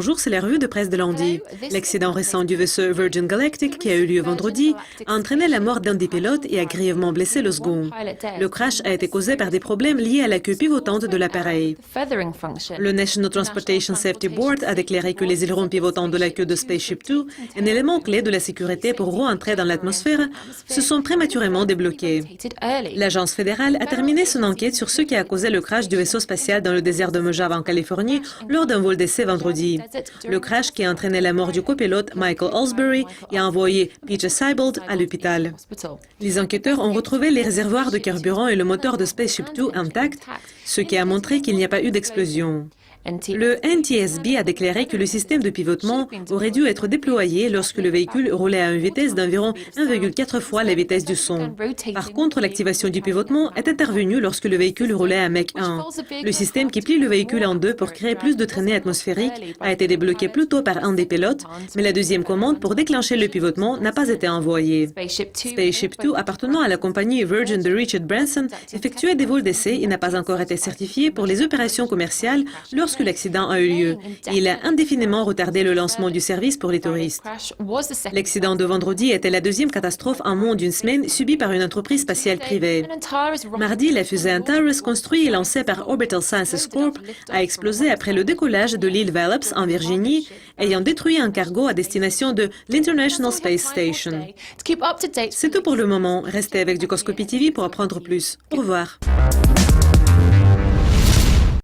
Bonjour, c'est la revue de presse de lundi. L'accident récent du vaisseau Virgin Galactic, qui a eu lieu vendredi, a entraîné la mort d'un des pilotes et a grièvement blessé le second. Le crash a été causé par des problèmes liés à la queue pivotante de l'appareil. Le National Transportation Safety Board a déclaré que les ailerons pivotants de la queue de Spaceship Two, un élément clé de la sécurité pour re-entrer dans l'atmosphère, se sont prématurément débloqués. L'agence fédérale a terminé son enquête sur ce qui a causé le crash du vaisseau spatial dans le désert de Mojave en Californie lors d'un vol d'essai vendredi. Le crash qui a entraîné la mort du copilote Michael Alsbury et a envoyé Peter Seibold à l'hôpital. Les enquêteurs ont retrouvé les réservoirs de carburant et le moteur de Spaceship Two intacts, ce qui a montré qu'il n'y a pas eu d'explosion. Le NTSB a déclaré que le système de pivotement aurait dû être déployé lorsque le véhicule roulait à une vitesse d'environ 1,4 fois la vitesse du son. Par contre, l'activation du pivotement est intervenue lorsque le véhicule roulait à Mach 1. Le système qui plie le véhicule en deux pour créer plus de traînée atmosphérique a été débloqué plus tôt par un des pilotes, mais la deuxième commande pour déclencher le pivotement n'a pas été envoyée. Spaceship Two, appartenant à la compagnie Virgin de Richard Branson, effectuait des vols d'essai et n'a pas encore été certifié pour les opérations commerciales lorsque l'accident a eu lieu. Il a indéfiniment retardé le lancement du service pour les touristes. L'accident de vendredi était la deuxième catastrophe en moins d'une semaine subie par une entreprise spatiale privée. Mardi, la fusée Antares, construite et lancée par Orbital Sciences Corp, a explosé après le décollage de l'île Wallops en Virginie, ayant détruit un cargo à destination de l'International Space Station. C'est tout pour le moment. Restez avec Ducoscopy TV pour apprendre plus. Au revoir.